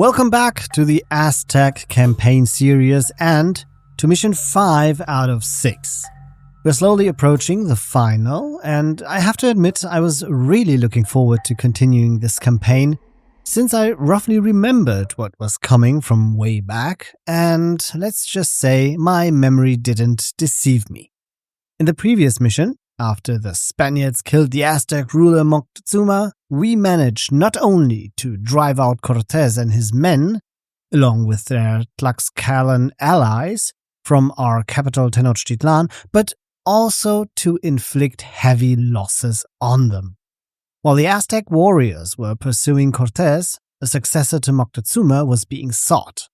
Welcome back to the Aztec Campaign series and to mission 5 out of 6. We're slowly approaching the final, and I have to admit I was really looking forward to continuing this campaign, since I roughly remembered what was coming from way back, and let's just say my memory didn't deceive me. In the previous mission, after the Spaniards killed the Aztec ruler Montezuma, we managed not only to drive out Cortés and his men, along with their Tlaxcalan allies, from our capital Tenochtitlan, but also to inflict heavy losses on them. While the Aztec warriors were pursuing Cortés, a successor to Moctezuma was being sought,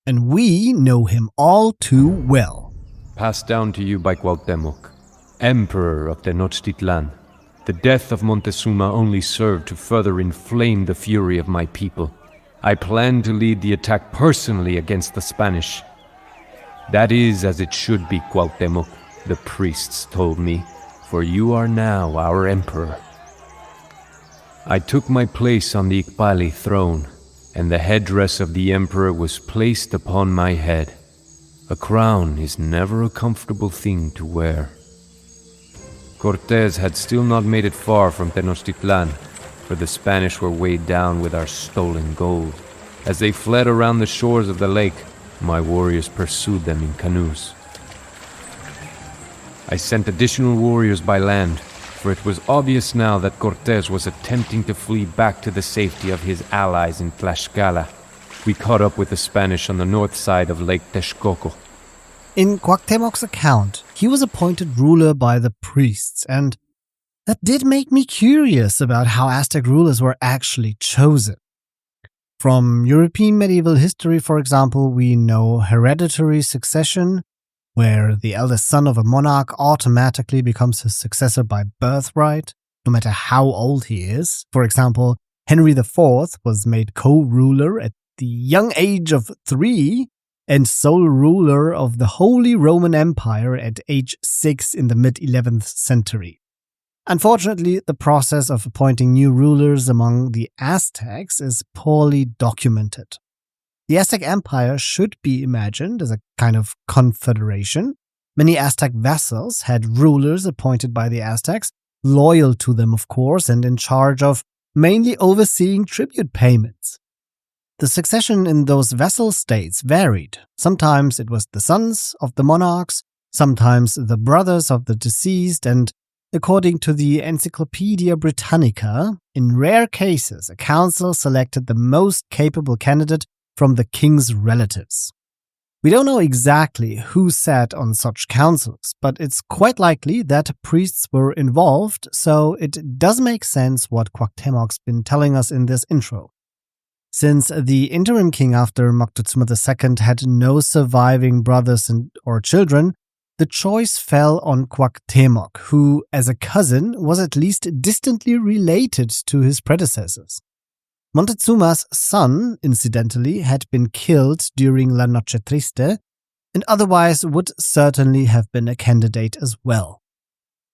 and we know him all too well. Passed down to you by Cuauhtémoc, Emperor of Tenochtitlan. The death of Montezuma only served to further inflame the fury of my people. I plan to lead the attack personally against the Spanish. That is as it should be, Cuauhtémoc, the priests told me, for you are now our emperor. I took my place on the Ixpali throne, and the headdress of the emperor was placed upon my head. A crown is never a comfortable thing to wear. Cortés had still not made it far from Tenochtitlan, for the Spanish were weighed down with our stolen gold. As they fled around the shores of the lake, my warriors pursued them in canoes. I sent additional warriors by land, for it was obvious now that Cortés was attempting to flee back to the safety of his allies in Tlaxcala. We caught up with the Spanish on the north side of Lake Texcoco. In Cuauhtémoc's account, he was appointed ruler by the priests, and that did make me curious about how Aztec rulers were actually chosen. From European medieval history, for example, we know hereditary succession, where the eldest son of a monarch automatically becomes his successor by birthright, no matter how old he is. For example, Henry IV was made co-ruler at the young age of 3, and sole ruler of the Holy Roman Empire at age 6 in the mid-11th century. Unfortunately, the process of appointing new rulers among the Aztecs is poorly documented. The Aztec Empire should be imagined as a kind of confederation. Many Aztec vassals had rulers appointed by the Aztecs, loyal to them of course, and in charge of mainly overseeing tribute payments. The succession in those vassal states varied. Sometimes it was the sons of the monarchs, sometimes the brothers of the deceased, and according to the Encyclopaedia Britannica, in rare cases a council selected the most capable candidate from the king's relatives. We don't know exactly who sat on such councils, but it's quite likely that priests were involved, so it does make sense what Cuauhtémoc's been telling us in this intro. Since the interim king after Moctezuma II had no surviving brothers or children, the choice fell on Cuauhtémoc, who, as a cousin, was at least distantly related to his predecessors. Montezuma's son, incidentally, had been killed during La Noche Triste, and otherwise would certainly have been a candidate as well.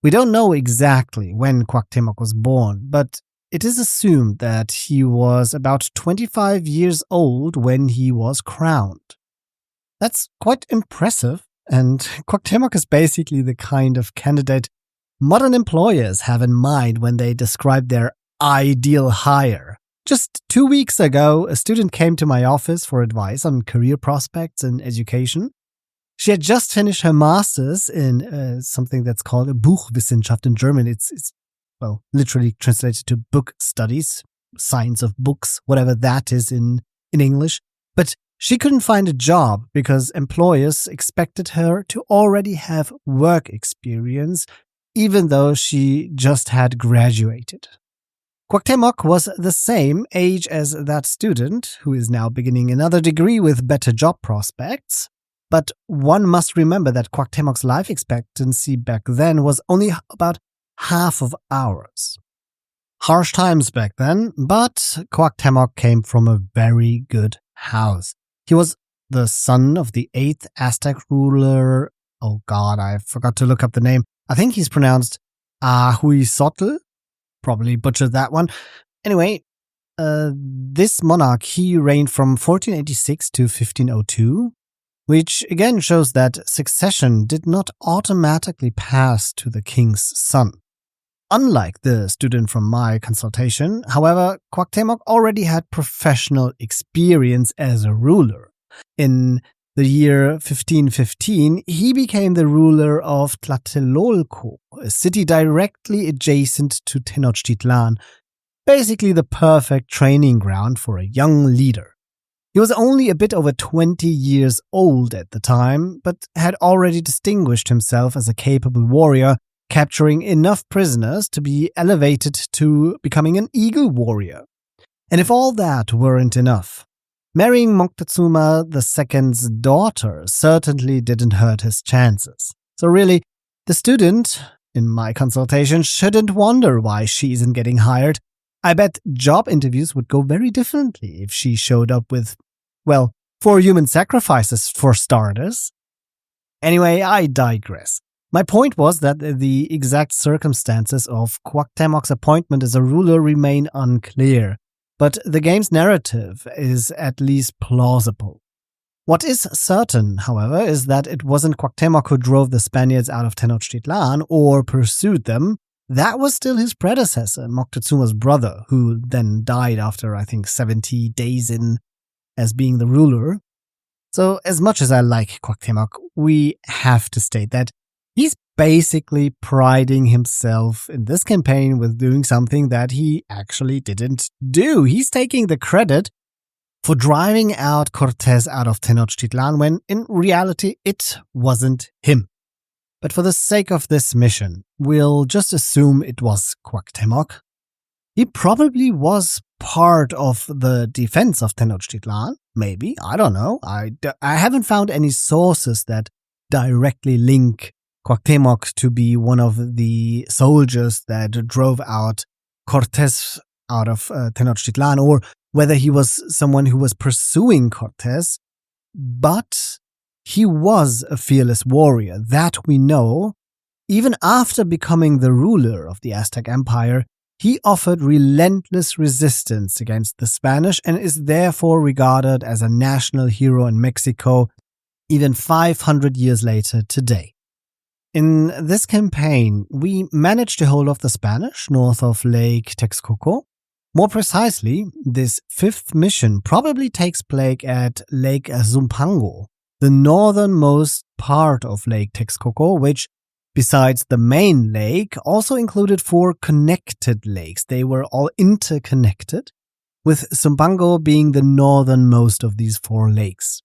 We don't know exactly when Cuauhtémoc was born, but it is assumed that he was about 25 years old when he was crowned. That's quite impressive, and Cuauhtémoc is basically the kind of candidate modern employers have in mind when they describe their ideal hire. Just 2 weeks ago, a student came to my office for advice on career prospects in education. She had just finished her master's in something that's called a Buchwissenschaft in German. It's literally translated to book studies, science of books, whatever that is in English. But she couldn't find a job because employers expected her to already have work experience, even though she just had graduated. Cuauhtémoc was the same age as that student, who is now beginning another degree with better job prospects. But one must remember that Cuauhtémoc's life expectancy back then was only about half of ours. Harsh times back then, but Cuauhtémoc came from a very good house. He was the son of the 8th Aztec ruler. Oh god, I forgot to look up the name. I think he's pronounced Ahuizotl. Probably butchered that one. Anyway, this monarch, he reigned from 1486 to 1502, which again shows that succession did not automatically pass to the king's son. Unlike the student from my consultation, however, Cuauhtémoc already had professional experience as a ruler. In the year 1515, he became the ruler of Tlatelolco, a city directly adjacent to Tenochtitlan, basically the perfect training ground for a young leader. He was only a bit over 20 years old at the time, but had already distinguished himself as a capable warrior, capturing enough prisoners to be elevated to becoming an eagle warrior. And if all that weren't enough, marrying Montezuma II's daughter certainly didn't hurt his chances. So really, the student, in my consultation, shouldn't wonder why she isn't getting hired. I bet job interviews would go very differently if she showed up with, well, 4 human sacrifices for starters. Anyway, I digress. My point was that the exact circumstances of Cuauhtémoc's appointment as a ruler remain unclear, but the game's narrative is at least plausible. What is certain, however, is that it wasn't Cuauhtémoc who drove the Spaniards out of Tenochtitlan or pursued them. That was still his predecessor, Moctezuma's brother, who then died after, 70 days in as being the ruler. So as much as I like Cuauhtémoc, we have to state that he's basically priding himself in this campaign with doing something that he actually didn't do. He's taking the credit for driving out Cortés out of Tenochtitlan when in reality it wasn't him. But for the sake of this mission, we'll just assume it was Cuauhtémoc. He probably was part of the defense of Tenochtitlan, maybe, I don't know. I haven't found any sources that directly link Cuauhtémoc to be one of the soldiers that drove out Cortés out of Tenochtitlan, or whether he was someone who was pursuing Cortés, but he was a fearless warrior, that we know. Even after becoming the ruler of the Aztec Empire, he offered relentless resistance against the Spanish and is therefore regarded as a national hero in Mexico even 500 years later today. In this campaign, we managed to hold off the Spanish north of Lake Texcoco. More precisely, this 5th mission probably takes place at Lake Zumpango, the northernmost part of Lake Texcoco, which, besides the main lake, also included 4 connected lakes. They were all interconnected, with Zumpango being the northernmost of these 4 lakes.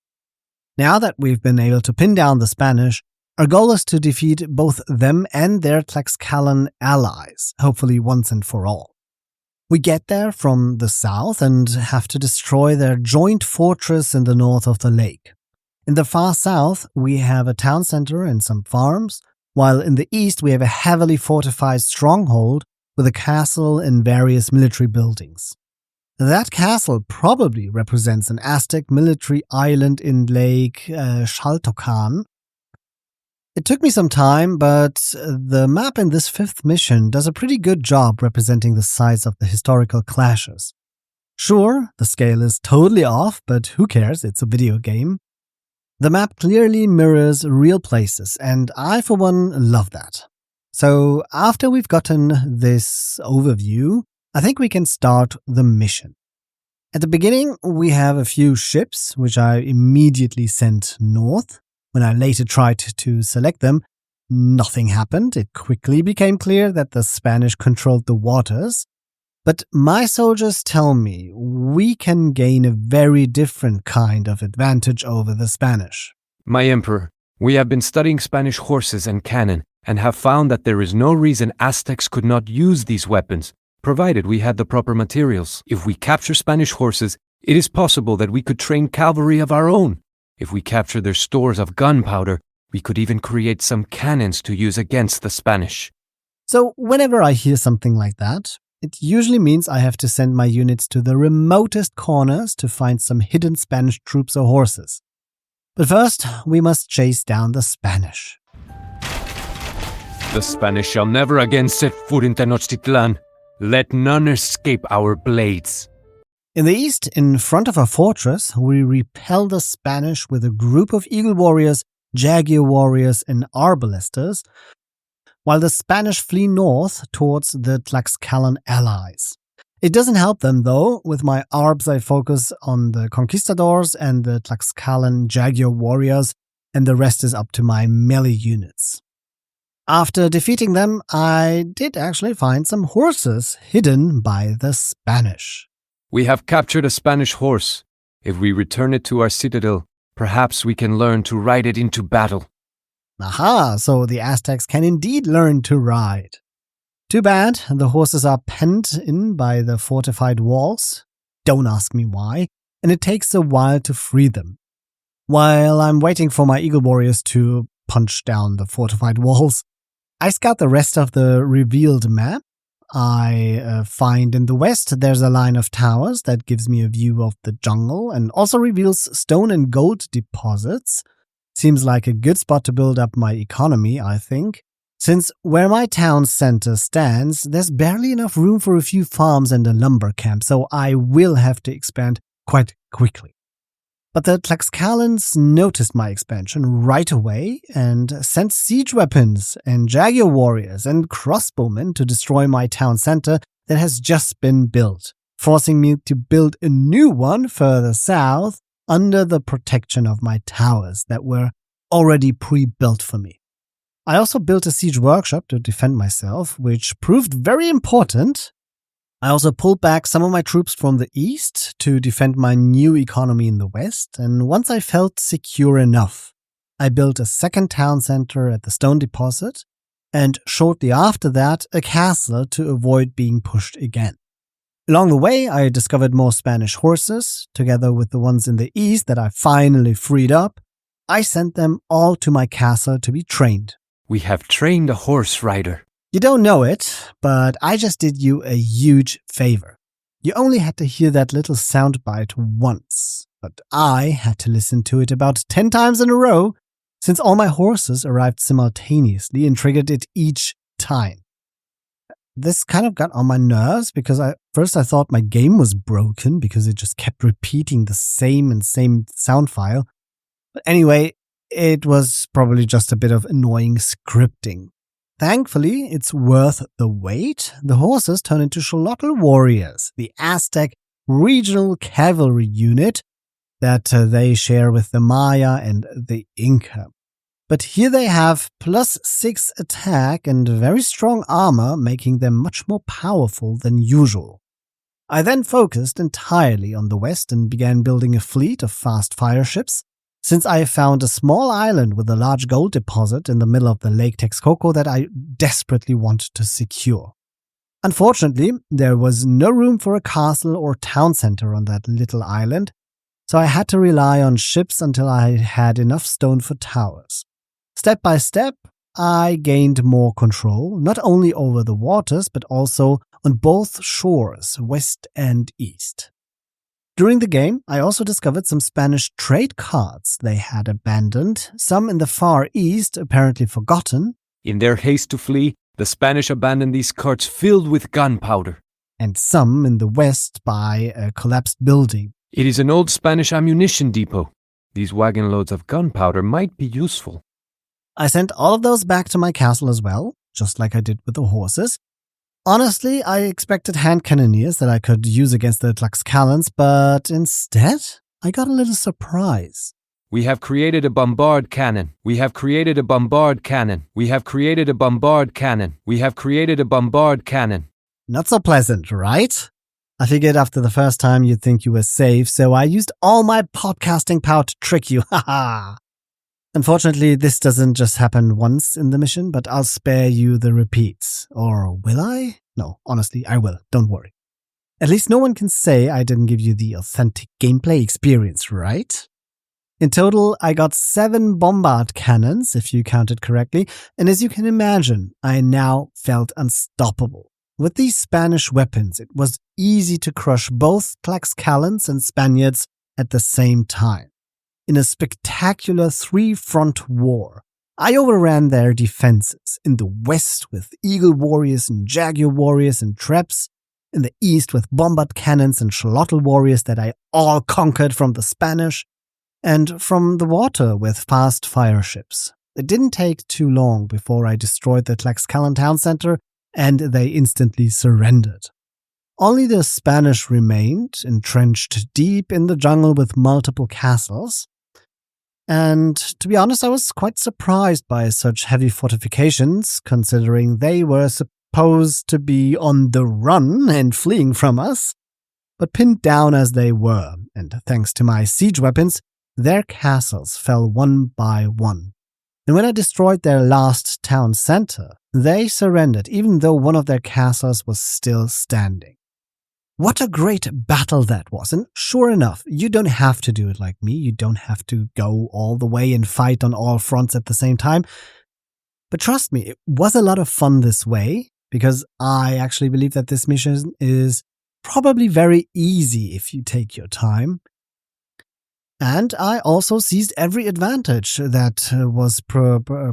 Now that we've been able to pin down the Spanish, our goal is to defeat both them and their Tlaxcalan allies, hopefully once and for all. We get there from the south and have to destroy their joint fortress in the north of the lake. In the far south, we have a town center and some farms, while in the east we have a heavily fortified stronghold with a castle and various military buildings. That castle probably represents an Aztec military island in Lake Xaltocan. It took me some time, but the map in this 5th mission does a pretty good job representing the size of the historical clashes. Sure, the scale is totally off, but who cares, it's a video game. The map clearly mirrors real places, and I for one love that. So after we've gotten this overview, I think we can start the mission. At the beginning, we have a few ships, which I immediately sent north. When I later tried to select them, nothing happened. It quickly became clear that the Spanish controlled the waters. But my soldiers tell me we can gain a very different kind of advantage over the Spanish. My Emperor, we have been studying Spanish horses and cannon and have found that there is no reason Aztecs could not use these weapons, provided we had the proper materials. If we capture Spanish horses, it is possible that we could train cavalry of our own. If we capture their stores of gunpowder, we could even create some cannons to use against the Spanish. So whenever I hear something like that, it usually means I have to send my units to the remotest corners to find some hidden Spanish troops or horses. But first, we must chase down the Spanish. The Spanish shall never again set foot in Tenochtitlan. Let none escape our blades. In the east, in front of our fortress, we repel the Spanish with a group of eagle warriors, jaguar warriors, and arbalesters, while the Spanish flee north towards the Tlaxcalan allies. It doesn't help them, though. With my arbs, I focus on the conquistadors and the Tlaxcalan jaguar warriors, and the rest is up to my melee units. After defeating them, I did actually find some horses hidden by the Spanish. We have captured a Spanish horse. If we return it to our citadel, perhaps we can learn to ride it into battle. Aha, so the Aztecs can indeed learn to ride. Too bad, the horses are penned in by the fortified walls. Don't ask me why, and it takes a while to free them. While I'm waiting for my eagle warriors to punch down the fortified walls, I scout the rest of the revealed map. I find in the west there's a line of towers that gives me a view of the jungle and also reveals stone and gold deposits. Seems like a good spot to build up my economy, I think. Since where my town center stands, there's barely enough room for a few farms and a lumber camp, so I will have to expand quite quickly. But the Tlaxcalans noticed my expansion right away and sent siege weapons and jaguar warriors and crossbowmen to destroy my town center that has just been built, forcing me to build a new one further south under the protection of my towers that were already pre-built for me. I also built a siege workshop to defend myself, which proved very important. I also pulled back some of my troops from the east to defend my new economy in the west, and once I felt secure enough, I built a second town center at the stone deposit, and shortly after that, a castle to avoid being pushed again. Along the way, I discovered more Spanish horses, together with the ones in the east that I finally freed up. I sent them all to my castle to be trained. We have trained a horse rider. You don't know it, but I just did you a huge favor. You only had to hear that little soundbite once, but I had to listen to it about 10 times in a row, since all my horses arrived simultaneously and triggered it each time. This kind of got on my nerves because first I thought my game was broken because it just kept repeating the same sound file. But anyway, it was probably just a bit of annoying scripting. Thankfully, it's worth the wait. The horses turn into Xolotl warriors, the Aztec regional cavalry unit that they share with the Maya and the Inca. But here they have +6 attack and very strong armor, making them much more powerful than usual. I then focused entirely on the west and began building a fleet of fast fire ships, since I found a small island with a large gold deposit in the middle of the Lake Texcoco that I desperately wanted to secure. Unfortunately, there was no room for a castle or town center on that little island, so I had to rely on ships until I had enough stone for towers. Step by step, I gained more control, not only over the waters, but also on both shores, west and east. During the game, I also discovered some Spanish trade cards they had abandoned, some in the far east, apparently forgotten. In their haste to flee, the Spanish abandoned these carts filled with gunpowder. And some in the west by a collapsed building. It is an old Spanish ammunition depot. These wagon loads of gunpowder might be useful. I sent all of those back to my castle as well, just like I did with the horses. Honestly, I expected hand cannoneers that I could use against the Tlaxcalans, but instead, I got a little surprise. We have created a bombard cannon. We have created a bombard cannon. We have created a bombard cannon. We have created a bombard cannon. Not so pleasant, right? I figured after the first time you'd think you were safe, so I used all my podcasting power to trick you, haha. Unfortunately, this doesn't just happen once in the mission, but I'll spare you the repeats. Or will I? No, honestly, I will. Don't worry. At least no one can say I didn't give you the authentic gameplay experience, right? In total, I got 7 bombard cannons, if you counted correctly, and as you can imagine, I now felt unstoppable. With these Spanish weapons, it was easy to crush both Tlaxcalans and Spaniards at the same time. In a spectacular 3-front war, I overran their defenses in the west with eagle warriors and jaguar warriors and traps, in the east with bombard cannons and xolotl warriors that I all conquered from the Spanish, and from the water with fast fire ships. It didn't take too long before I destroyed the Tlaxcalan town center, and they instantly surrendered. Only the Spanish remained, entrenched deep in the jungle with multiple castles. And to be honest, I was quite surprised by such heavy fortifications, considering they were supposed to be on the run and fleeing from us. But pinned down as they were, and thanks to my siege weapons, their castles fell one by one. And when I destroyed their last town center, they surrendered, even though one of their castles was still standing. What a great battle that was, and sure enough, you don't have to do it like me, you don't have to go all the way and fight on all fronts at the same time. But trust me, it was a lot of fun this way, because I actually believe that this mission is probably very easy if you take your time. And I also seized every advantage that was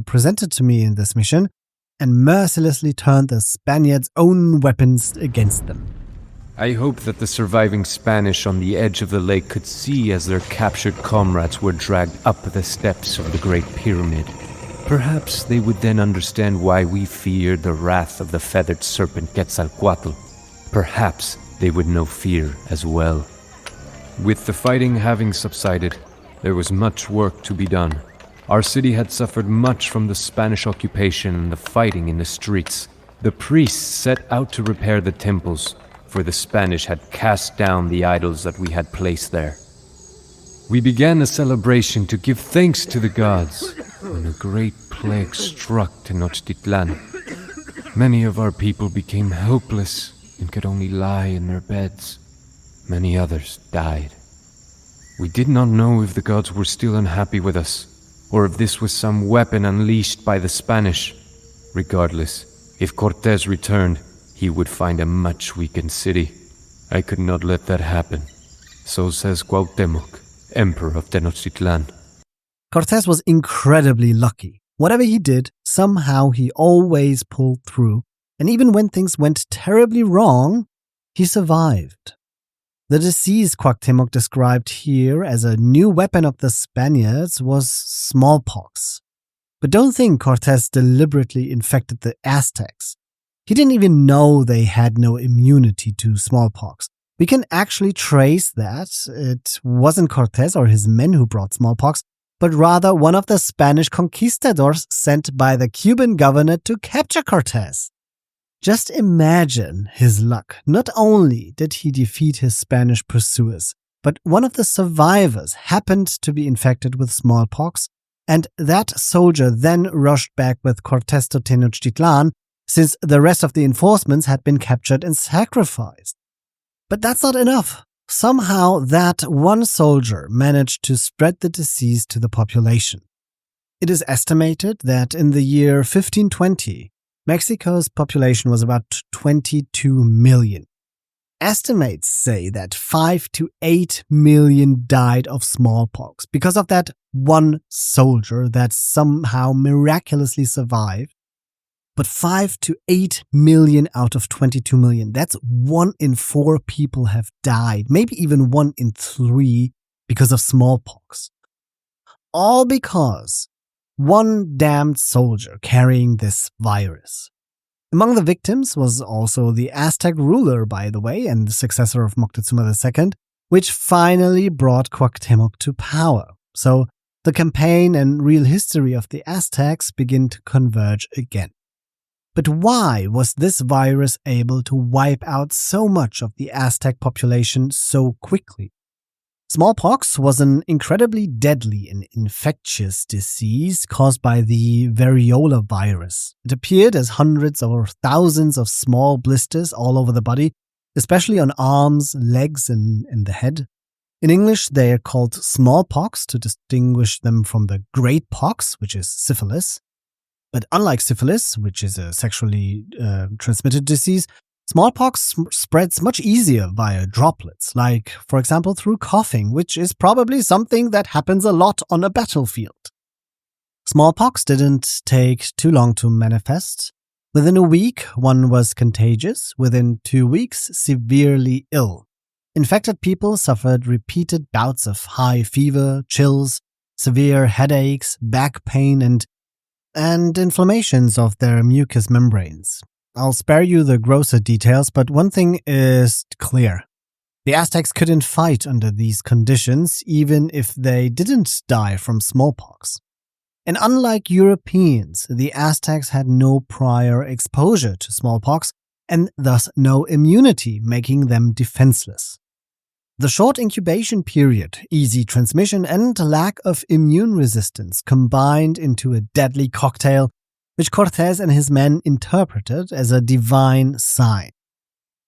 presented to me in this mission, and mercilessly turned the Spaniards' own weapons against them. I hope that the surviving Spanish on the edge of the lake could see as their captured comrades were dragged up the steps of the Great Pyramid. Perhaps they would then understand why we feared the wrath of the feathered serpent Quetzalcoatl. Perhaps they would know fear as well. With the fighting having subsided, there was much work to be done. Our city had suffered much from the Spanish occupation and the fighting in the streets. The priests set out to repair the temples, for the Spanish had cast down the idols that we had placed there. We began a celebration to give thanks to the gods when a great plague struck Tenochtitlan. Many of our people became helpless and could only lie in their beds. Many others died. We did not know if the gods were still unhappy with us, or if this was some weapon unleashed by the Spanish. Regardless, if Cortés returned, he would find a much weakened city. I could not let that happen. So says Cuauhtémoc, Emperor of Tenochtitlan. Cortés was incredibly lucky. Whatever he did, somehow he always pulled through, and even when things went terribly wrong, he survived. The disease Cuauhtémoc described here as a new weapon of the Spaniards was smallpox. But don't think Cortés deliberately infected the Aztecs. He didn't even know they had no immunity to smallpox. We can actually trace that it wasn't Cortés or his men who brought smallpox, but rather one of the Spanish conquistadors sent by the Cuban governor to capture Cortés. Just imagine his luck. Not only did he defeat his Spanish pursuers, but one of the survivors happened to be infected with smallpox, and that soldier then rushed back with Cortés to Tenochtitlan, since the rest of the enforcements had been captured and sacrificed. But that's not enough. Somehow that one soldier managed to spread the disease to the population. It is estimated that in the year 1520, Mexico's population was about 22 million. Estimates say that 5 to 8 million died of smallpox because of that one soldier that somehow miraculously survived. But 5 to 8 million out of 22 million, that's 1 in 4 people have died, maybe even 1 in 3 because of smallpox. All because one damned soldier carrying this virus. Among the victims was also the Aztec ruler, by the way, and the successor of Moctezuma II, which finally brought Cuauhtémoc to power. So the campaign and real history of the Aztecs begin to converge again. But why was this virus able to wipe out so much of the Aztec population so quickly? Smallpox was an incredibly deadly and infectious disease caused by the variola virus. It appeared as hundreds or thousands of small blisters all over the body, especially on arms, legs, and the head. In English, they are called smallpox to distinguish them from the great pox, which is syphilis. But unlike syphilis, which is a sexually transmitted disease, smallpox spreads much easier via droplets, like, for example, through coughing, which is probably something that happens a lot on a battlefield. Smallpox didn't take too long to manifest. Within a week, one was contagious. Within 2 weeks, severely ill. Infected people suffered repeated bouts of high fever, chills, severe headaches, back pain, and inflammations of their mucous membranes. I'll spare you the grosser details, but one thing is clear. The Aztecs couldn't fight under these conditions, even if they didn't die from smallpox. And unlike Europeans, the Aztecs had no prior exposure to smallpox and thus no immunity, making them defenseless. The short incubation period, easy transmission, and lack of immune resistance combined into a deadly cocktail, which Cortés and his men interpreted as a divine sign.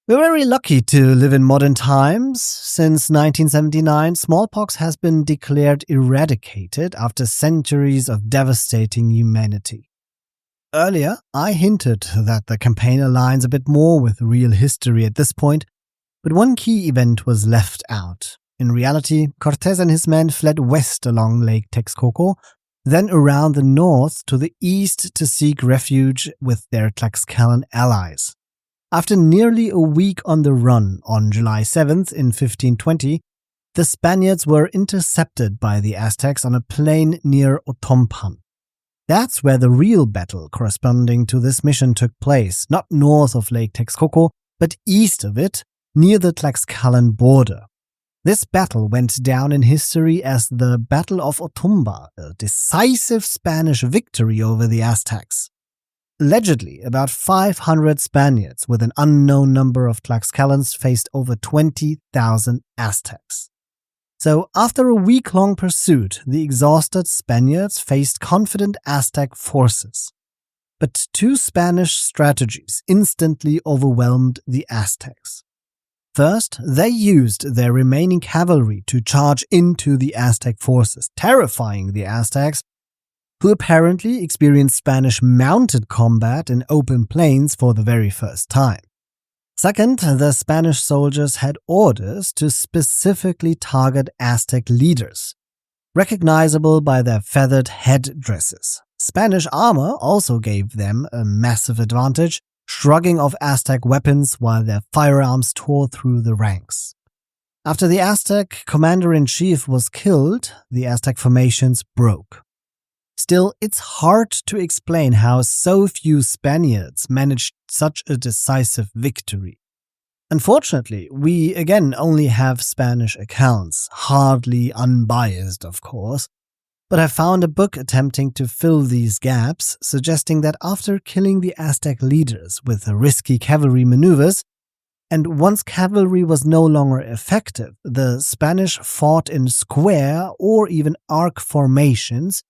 We're very lucky to live in modern times. Since 1979, smallpox has been declared eradicated after centuries of devastating humanity. Earlier, I hinted that the campaign aligns a bit more with real history at this point, but one key event was left out. In reality, Cortés and his men fled west along Lake Texcoco, then around the north to the east to seek refuge with their Tlaxcalan allies. After nearly a week on the run, on July 7th in 1520, the Spaniards were intercepted by the Aztecs on a plain near Otumba. That's where the real battle corresponding to this mission took place, not north of Lake Texcoco, but east of it, near the Tlaxcalan border. This battle went down in history as the Battle of Otumba, a decisive Spanish victory over the Aztecs. Allegedly, about 500 Spaniards with an unknown number of Tlaxcalans faced over 20,000 Aztecs. So, after a week-long pursuit, the exhausted Spaniards faced confident Aztec forces. But two Spanish strategies instantly overwhelmed the Aztecs. First, they used their remaining cavalry to charge into the Aztec forces, terrifying the Aztecs, who apparently experienced Spanish mounted combat in open plains for the very first time. Second, the Spanish soldiers had orders to specifically target Aztec leaders, recognizable by their feathered headdresses. Spanish armor also gave them a massive advantage, shrugging off Aztec weapons while their firearms tore through the ranks. After the Aztec commander-in-chief was killed, the Aztec formations broke. Still, it's hard to explain how so few Spaniards managed such a decisive victory. Unfortunately, we again only have Spanish accounts, hardly unbiased of course, but I found a book attempting to fill these gaps, suggesting that after killing the Aztec leaders with risky cavalry maneuvers, and once cavalry was no longer effective, the Spanish fought in square or even arc formations,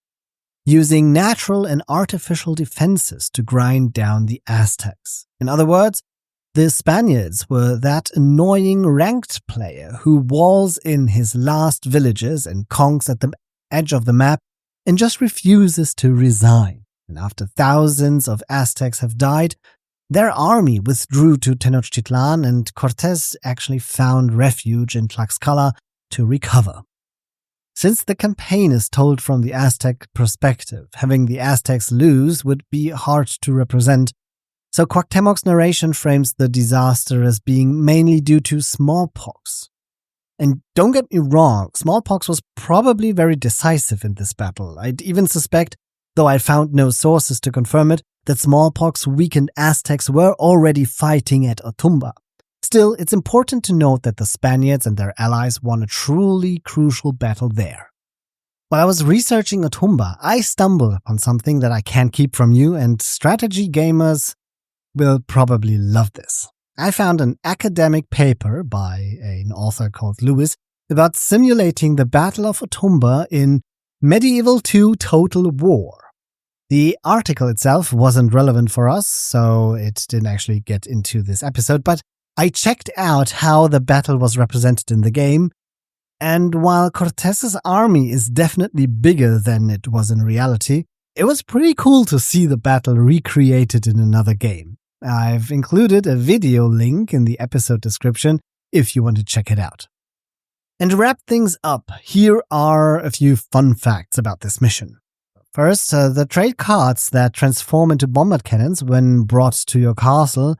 using natural and artificial defenses to grind down the Aztecs. In other words, the Spaniards were that annoying ranked player who walls in his last villages and conks at the edge of the map and just refuses to resign. And after thousands of Aztecs have died, their army withdrew to Tenochtitlan and Cortés actually found refuge in Tlaxcala to recover. Since the campaign is told from the Aztec perspective, having the Aztecs lose would be hard to represent, so Cuauhtémoc's narration frames the disaster as being mainly due to smallpox. And don't get me wrong, smallpox was probably very decisive in this battle. I'd even suspect, though I found no sources to confirm it, that smallpox weakened Aztecs were already fighting at Otumba. Still, it's important to note that the Spaniards and their allies won a truly crucial battle there. While I was researching Otumba, I stumbled upon something that I can't keep from you, and strategy gamers will probably love this. I found an academic paper by an author called Lewis about simulating the Battle of Otumba in Medieval II Total War. The article itself wasn't relevant for us, so it didn't actually get into this episode, but I checked out how the battle was represented in the game, and while Cortés's army is definitely bigger than it was in reality, it was pretty cool to see the battle recreated in another game. I've included a video link in the episode description if you want to check it out. And to wrap things up, here are a few fun facts about this mission. First, the trade carts that transform into bombard cannons when brought to your castle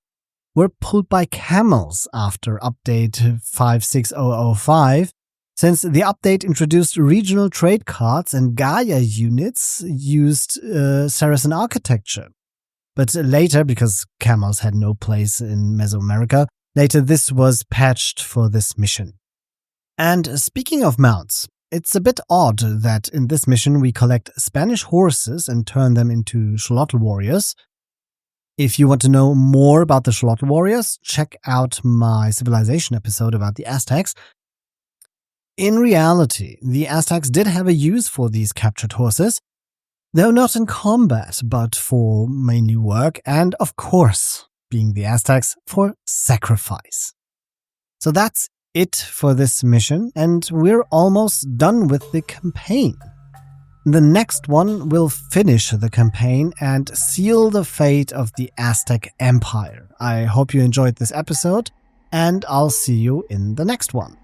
were pulled by camels after update 56005, since the update introduced regional trade carts and Gaia units used Saracen architecture. But later, because camels had no place in Mesoamerica, later this was patched for this mission. And speaking of mounts, it's a bit odd that in this mission we collect Spanish horses and turn them into Xolotl warriors. If you want to know more about the Xolotl warriors, check out my civilization episode about the Aztecs. In reality, the Aztecs did have a use for these captured horses, though not in combat, but for mainly work and, of course, being the Aztecs, for sacrifice. So that's it for this mission, and we're almost done with the campaign. The next one will finish the campaign and seal the fate of the Aztec Empire. I hope you enjoyed this episode, and I'll see you in the next one.